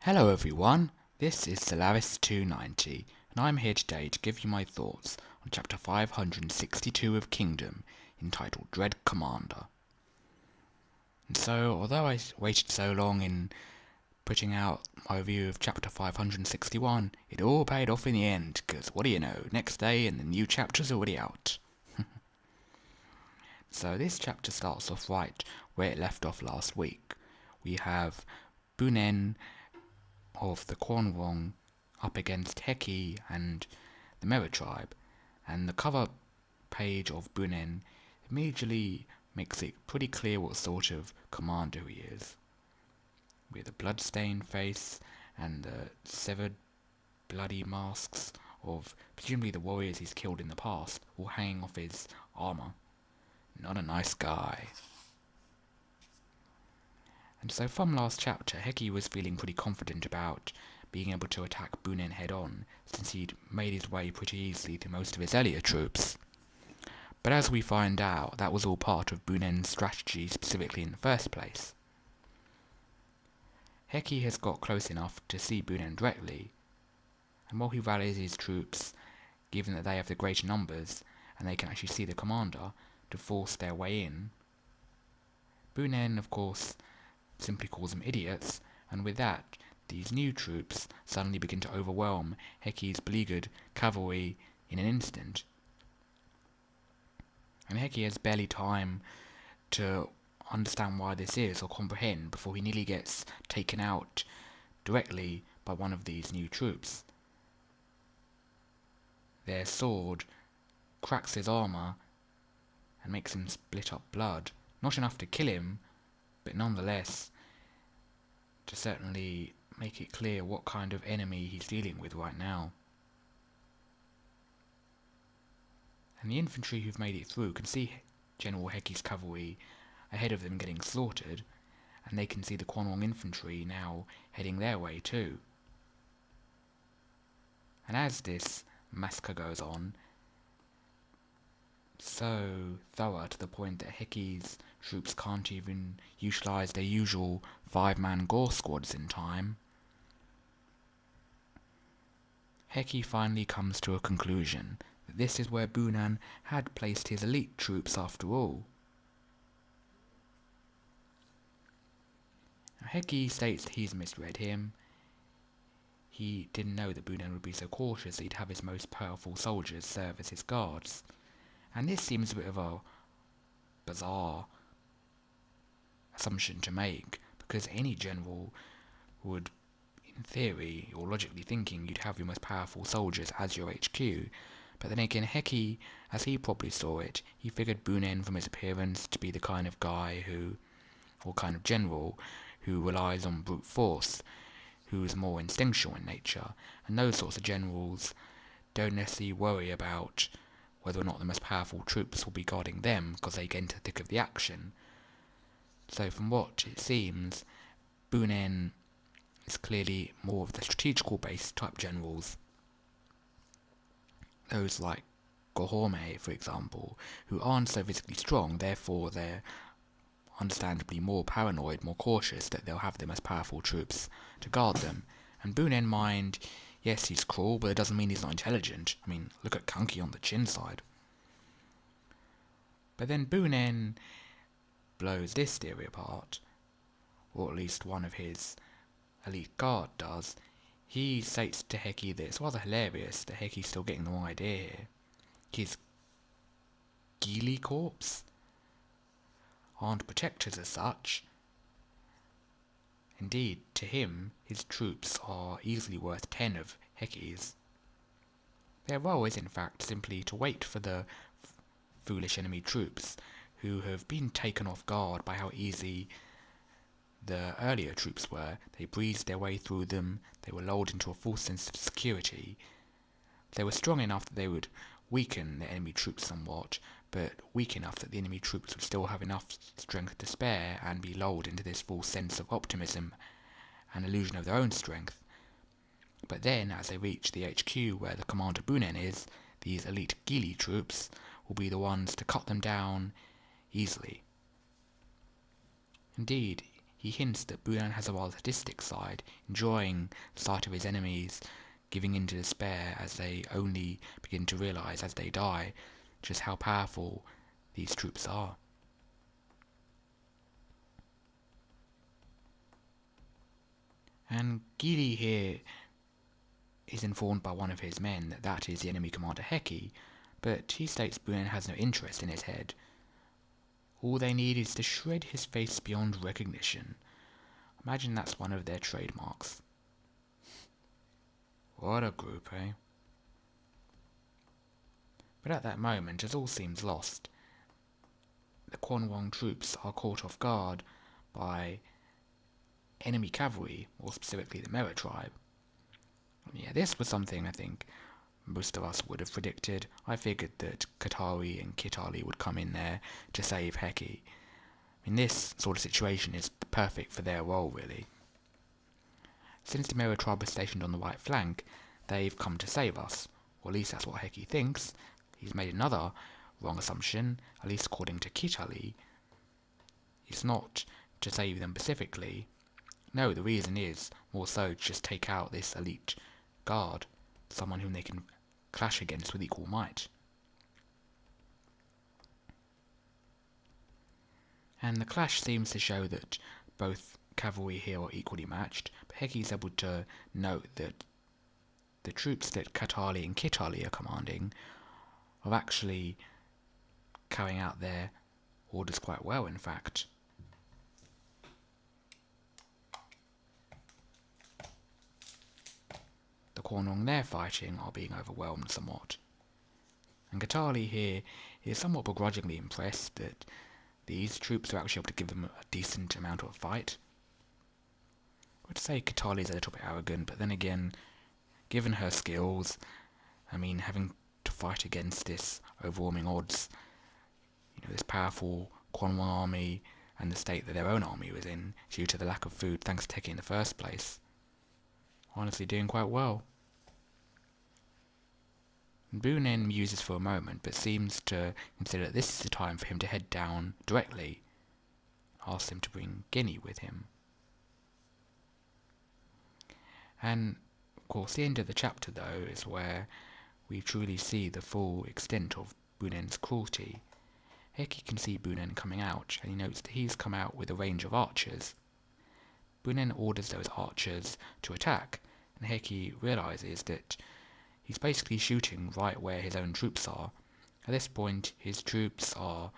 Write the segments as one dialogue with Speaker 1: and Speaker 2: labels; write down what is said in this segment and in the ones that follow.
Speaker 1: Hello everyone, this is Solaris290 and I'm here today to give you my thoughts on chapter 562 of Kingdom, entitled Dread Commander. And so, although I waited so long in putting out my review of chapter 561, it all paid off in the end, because what do you know, next day and the new chapter's already out. So this chapter starts off right where it left off last week. We have Bunen of the Quanrong up against Heki and the Mera tribe, and the cover page of Bunen immediately makes it pretty clear what sort of commander he is, with a blood-stained face and the severed bloody masks of presumably the warriors he's killed in the past all hanging off his armour. Not a nice guy. And so from last chapter, Heki was feeling pretty confident about being able to attack Bunen head-on, since he'd made his way pretty easily through most of his earlier troops. But as we find out, that was all part of Bunen's strategy specifically in the first place. Heki has got close enough to see Bunen directly, and while he rallies his troops, given that they have the greater numbers, and they can actually see the commander, to force their way in, Bunen, of course, simply calls them idiots, and with that, these new troops suddenly begin to overwhelm Heki's beleaguered cavalry in an instant. And Heki has barely time to understand why this is or comprehend before he nearly gets taken out directly by one of these new troops. Their sword cracks his armour and makes him split up blood. Not enough to kill him, but nonetheless to certainly make it clear what kind of enemy he's dealing with right now. And the infantry who've made it through can see General Heki's cavalry ahead of them getting slaughtered, and they can see the Quanrong infantry now heading their way too. And as this massacre goes on, so thorough to the point that Heki's troops can't even utilise their usual 5-man gore squads in time, Heki finally comes to a conclusion that this is where Bunen had placed his elite troops after all. Now, Heki states that he's misread him. He didn't know that Bunen would be so cautious that he'd have his most powerful soldiers serve as his guards. And this seems a bit of a bizarre assumption to make, because any general would, in theory, or logically thinking, you'd have your most powerful soldiers as your HQ. But then again, Heki, as he probably saw it, he figured Bunen from his appearance to be the kind of guy who, or kind of general, who relies on brute force, who is more instinctual in nature, and those sorts of generals don't necessarily worry about whether or not the most powerful troops will be guarding them, because they get into the thick of the action. So from what it seems, Bunen is clearly more of the strategical based type generals. Those like Gohorme, for example, who aren't so physically strong, therefore they're understandably more paranoid, more cautious that they'll have the most powerful troops to guard them. And Bunen mind, yes, he's cruel, but it doesn't mean he's not intelligent. I mean, look at Kunki on the Chin side. But then Bunen blows this theory apart, or at least one of his elite guard does. He states to Heki that it's rather hilarious that Heki's still getting the wrong idea here. His Geely corps aren't protectors as such. Indeed, to him, his troops are easily worth 10 of Heki's. Their role is in fact simply to wait for the foolish enemy troops, who have been taken off guard by how easy the earlier troops were. They breezed their way through them, they were lulled into a false sense of security. They were strong enough that they would weaken the enemy troops somewhat, but weak enough that the enemy troops would still have enough strength to spare and be lulled into this false sense of optimism and illusion of their own strength. But then, as they reach the HQ where the Commander Bunen is, these elite Geely troops will be the ones to cut them down easily. Indeed, he hints that Bunen has a rather sadistic side, enjoying the sight of his enemies giving in to despair as they only begin to realise as they die just how powerful these troops are. And Gili here is informed by one of his men that that is the enemy commander Heki, but he states Bunen has no interest in his head. All they need is to shred his face beyond recognition. Imagine that's one of their trademarks. What a group, eh? But at that moment, as all seems lost, the Quanrong troops are caught off guard by enemy cavalry, more specifically the Mera tribe. Yeah, this was something I think most of us would have predicted. I figured that Katari and Kitali would come in there to save Heki. I mean, this sort of situation is perfect for their role, really. Since the Mera tribe is stationed on the right flank, they've come to save us, or at least that's what Heki thinks. He's made another wrong assumption, at least according to Kitali. It's not to save them specifically. No, the reason is more so to just take out this elite guard, someone whom they can clash against with equal might. And the clash seems to show that both cavalry here are equally matched, but Heki is able to note that the troops that Katali and Kitali are commanding are actually carrying out their orders quite well, in fact. The Quanrong they're fighting are being overwhelmed somewhat. And Katali here is somewhat begrudgingly impressed that these troops are actually able to give them a decent amount of fight. I would say Katali is a little bit arrogant, but then again, given her skills, I mean, having to fight against this overwhelming odds, this powerful Quanrong army and the state that their own army was in due to the lack of food thanks to Heki in the first place, honestly doing quite well. Bunen muses for a moment, but seems to consider that this is the time for him to head down directly. Asks him to bring Guinea with him. And, of course, the end of the chapter, though, is where we truly see the full extent of Bunen's cruelty. Heki can see Bunen coming out, and he notes that he's come out with a range of archers. Bunen orders those archers to attack, and Heki realises that he's basically shooting right where his own troops are. At this point, his troops are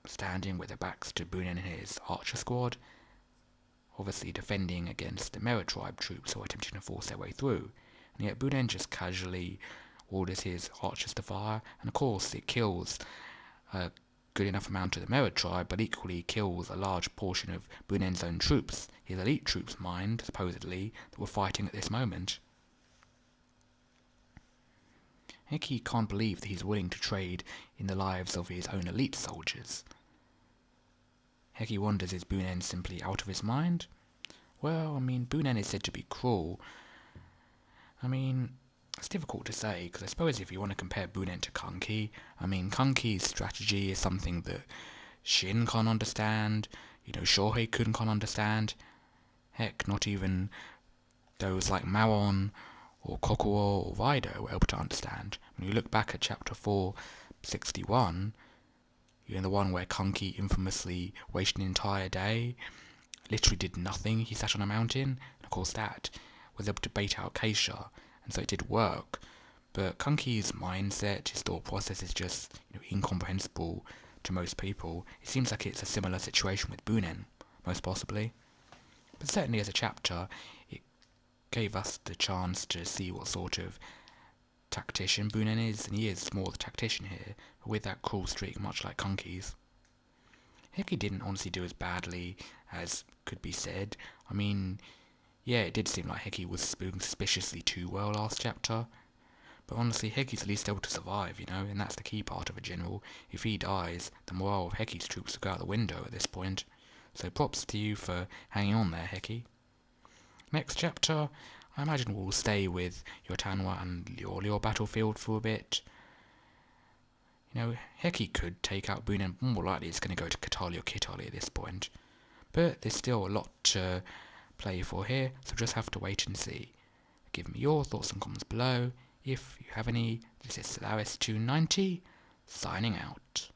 Speaker 1: standing with their backs to Bunen and his archer squad, obviously defending against the Mera tribe troops who are attempting to force their way through. And yet Bunen just casually orders his archers to fire, and of course it kills a good enough amount of the Mera tribe, but equally kills a large portion of Bunen's own troops, his elite troops, mind, supposedly, that were fighting at this moment. Heki can't believe that he's willing to trade in the lives of his own elite soldiers. Heki wonders, is Bunen simply out of his mind? Well, I mean, Bunen is said to be cruel. I mean, it's difficult to say, because I suppose if you want to compare Bunen to Kanki, I mean, Kanki's strategy is something that Shin can't understand, Shohei-kun can't understand. Heck, not even those like Maron or Kokoro or Raido were able to understand. When you look back at chapter 461, the one where Kanki infamously wasted an entire day, literally did nothing, he sat on a mountain, and of course that was able to bait out Keisha, and so it did work. But Kanki's mindset, his thought process is just incomprehensible to most people. It seems like it's a similar situation with Bunen, most possibly. But certainly as a chapter, it gave us the chance to see what sort of tactician Bunen is, and he is more the tactician here, but with that cruel streak much like Kanki's. Heki didn't honestly do as badly as could be said. I mean, yeah, it did seem like Heki was doing suspiciously too well last chapter, but honestly Heki's at least able to survive, and that's the key part of a general. If he dies, the morale of Heki's troops will go out the window at this point, so props to you for hanging on there, Heki. Next chapter, I imagine we'll stay with Yotanwa and Lior battlefield for a bit. Heki could take out Bunen, more likely it's going to go to Katali or Kitali at this point. But there's still a lot to play for here, so just have to wait and see. Give me your thoughts and comments below if you have any. This is Solaris290, signing out.